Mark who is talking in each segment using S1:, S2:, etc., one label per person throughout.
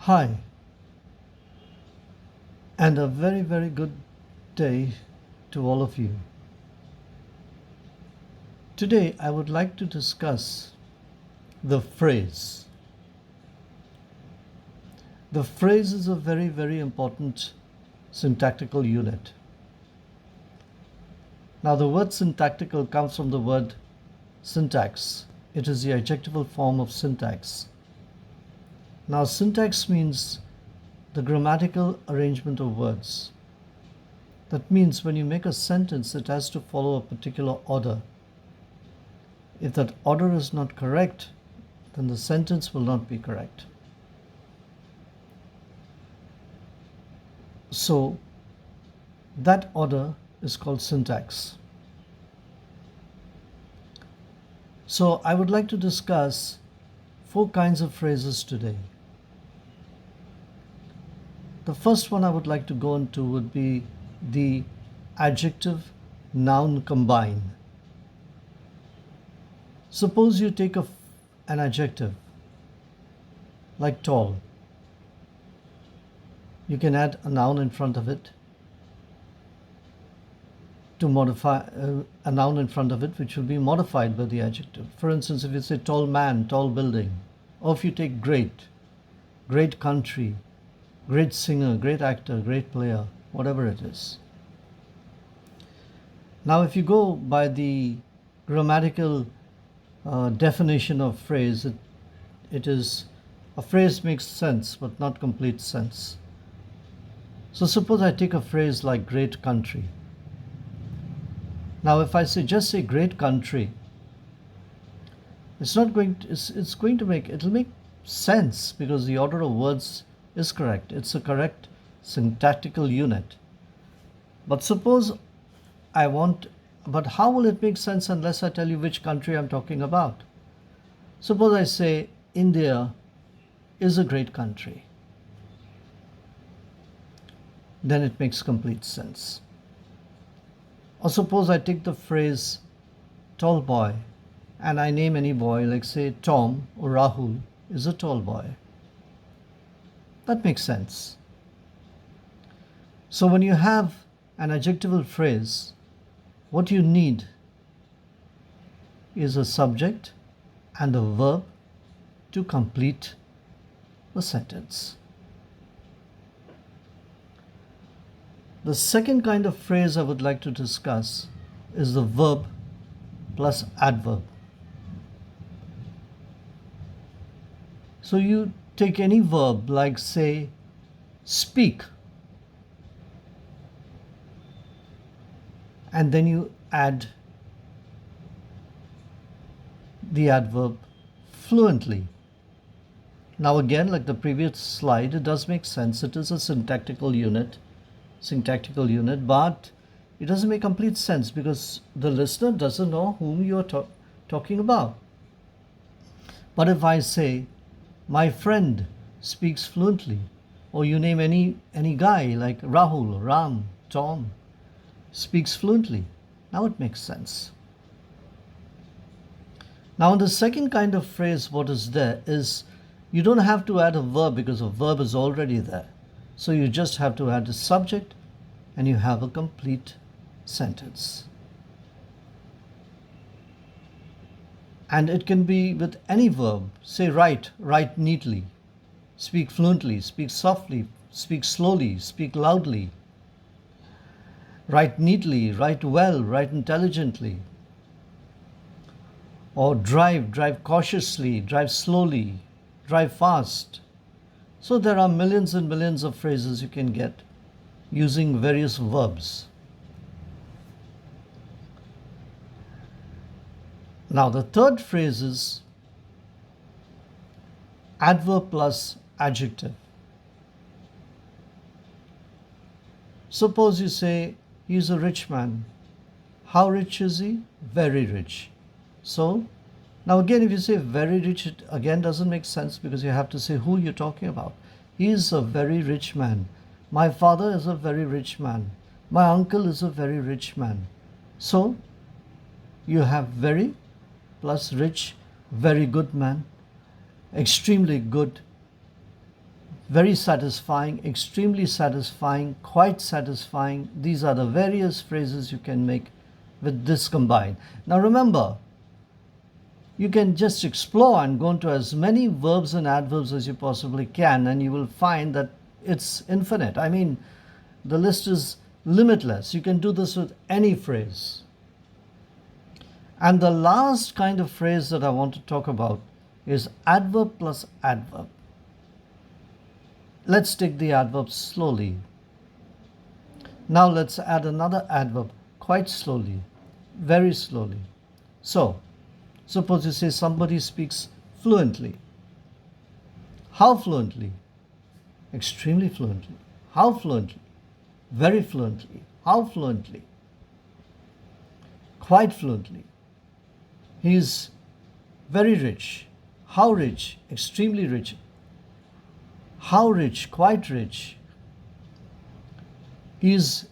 S1: Hi, and a very, very good day to all of you. Today, I would like to discuss the phrase. The phrase is a very, very important syntactical unit. Now, the word syntactical comes from the word syntax. It is the adjectival form of syntax. Now, syntax means the grammatical arrangement of words. That means when you make a sentence, it has to follow a particular order. If that order is not correct, then the sentence will not be correct. So that order is called syntax. So I would like to discuss 4 kinds of phrases today. The first one I would like to go into would be the adjective noun combine. Suppose you take an adjective like tall. You can add a noun in front of it to modify a noun in front of it, which will be modified by the adjective. For instance, if you say tall man, tall building, or if you take great, great country, great singer, great actor, great player, whatever it is. Now, if you go by the grammatical definition of phrase, it is a phrase makes sense but not complete sense. So suppose I take a phrase like great country. Now, if I just say great country, it'll make sense because the order of words is correct. It's a correct syntactical unit. But but how will it make sense unless I tell you which country I'm talking about? Suppose I say India is a great country. Then it makes complete sense. Or suppose I take the phrase tall boy and I name any boy, like say Tom or Rahul is a tall boy. That makes sense. So when you have an adjectival phrase, what you need is a subject and a verb to complete the sentence. The second kind of phrase I would like to discuss is the verb plus adverb. So you take any verb like say speak, and then you add the adverb fluently. Now again, like the previous slide, it does make sense. It is a syntactical unit, but it doesn't make complete sense because the listener doesn't know whom you are talking about. But if I say, my friend speaks fluently, or you name any guy like Rahul, Ram, Tom, speaks fluently, now it makes sense. Now, in the second kind of phrase, what is there is you don't have to add a verb because a verb is already there. So you just have to add a subject and you have a complete sentence. And it can be with any verb. Say write neatly, speak fluently, speak softly, speak slowly, speak loudly. Write neatly, write well, write intelligently. Or drive cautiously, drive slowly, drive fast. So there are millions and millions of phrases you can get using various verbs. Now the third phrase is adverb plus adjective. Suppose you say he's a rich man. How rich is he? Very rich. So now again, if you say very rich, it again doesn't make sense because you have to say who you're talking about. He is a very rich man. My father is a very rich man. My uncle is a very rich man. So you have very plus rich, very good man, extremely good, very satisfying, extremely satisfying, quite satisfying. These are the various phrases you can make with this combined. Now remember, you can just explore and go into as many verbs and adverbs as you possibly can, and you will find that it's infinite. I mean, the list is limitless. You can do this with any phrase. And the last kind of phrase that I want to talk about is adverb plus adverb. Let's take the adverb slowly. Now let's add another adverb quite slowly, very slowly. So, suppose you say somebody speaks fluently. How fluently? Extremely fluently. How fluently? Very fluently. How fluently? Quite fluently. He is very rich. How rich? Extremely rich. How rich? Quite rich. He is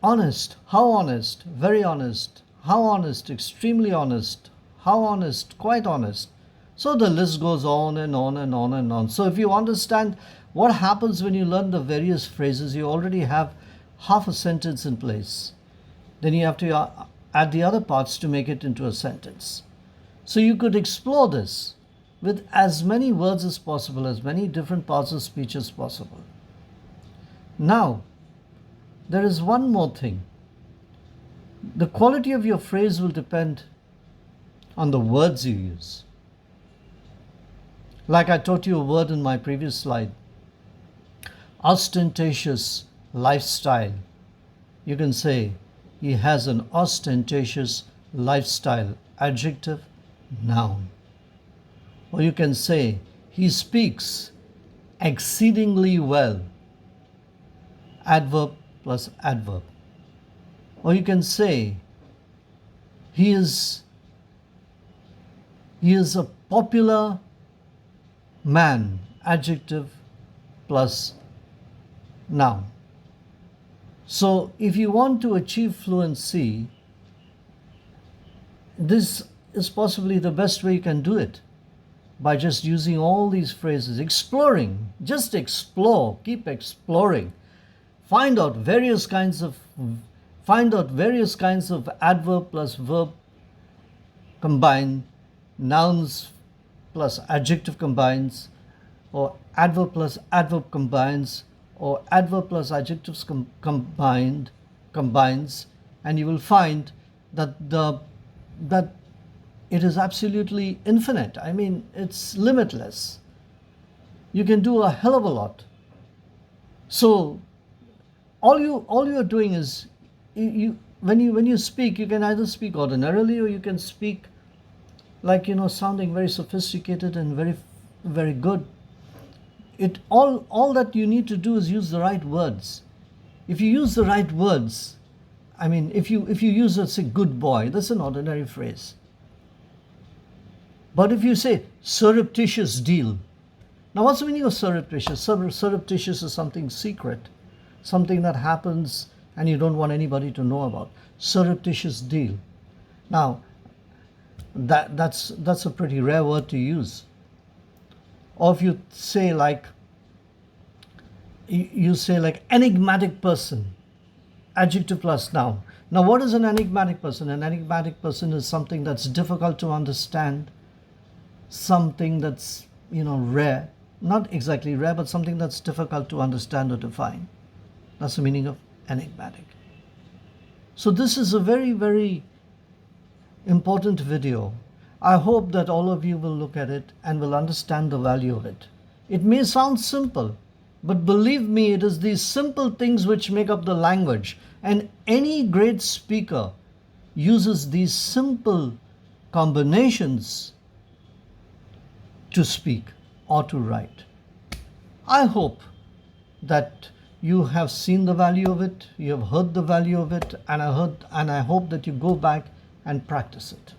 S1: honest. How honest? Very honest. How honest? Extremely honest. How honest? Quite honest. So the list goes on and on and on and on. So if you understand what happens when you learn the various phrases, you already have half a sentence in place. Then you have to add the other parts to make it into a sentence. So you could explore this with as many words as possible, as many different parts of speech as possible. Now, there is one more thing. The quality of your phrase will depend on the words you use. Like I taught you a word in my previous slide, ostentatious lifestyle. You can say, he has an ostentatious lifestyle, adjective, noun. Or you can say, he speaks exceedingly well, adverb plus adverb. Or you can say, he is a popular man, adjective plus noun. So if you want to achieve fluency, this is possibly the best way you can do it, by just using all these phrases, exploring. Just explore, keep exploring. Find out various kinds of adverb plus verb combine, nouns plus adjective combines, or adverb plus adverb combines, or adverb plus adjectives combines, and you will find that it is absolutely infinite. I mean, it's limitless. You can do a hell of a lot. So all you are doing is, when you speak, you can either speak ordinarily, or you can speak like, sounding very sophisticated and very, very good. All that you need to do is use the right words. If you use the right words, I mean, if you use, let's say, good boy, that's an ordinary phrase. But if you say surreptitious deal, now what's the meaning of surreptitious? Surreptitious is something secret, something that happens and you don't want anybody to know about. Surreptitious deal. Now, that's a pretty rare word to use. Or if you say like enigmatic person, adjective plus noun. Now, what is an enigmatic person? An enigmatic person is something that's difficult to understand, something that's, rare. Not exactly rare, but something that's difficult to understand or define. That's the meaning of enigmatic. So this is a very, very important video. I hope that all of you will look at it and will understand the value of it. It may sound simple, but believe me, it is these simple things which make up the language. And any great speaker uses these simple combinations to speak or to write. I hope that you have seen the value of it, you have heard the value of it, and I hope that you go back and practice it.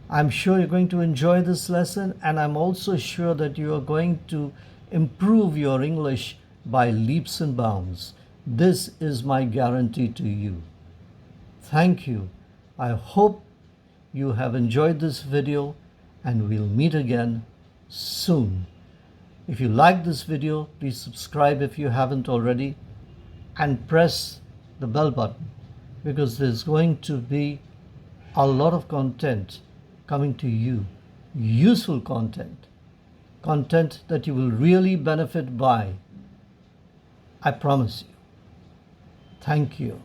S1: I'm sure you're going to enjoy this lesson, and I'm also sure that you are going to improve your English by leaps and bounds. This is my guarantee to you. Thank you. I hope you have enjoyed this video, and we'll meet again soon. If you like this video, please subscribe if you haven't already and press the bell button, because there's going to be a lot of content coming to you, useful content that you will really benefit by. I promise you. Thank you.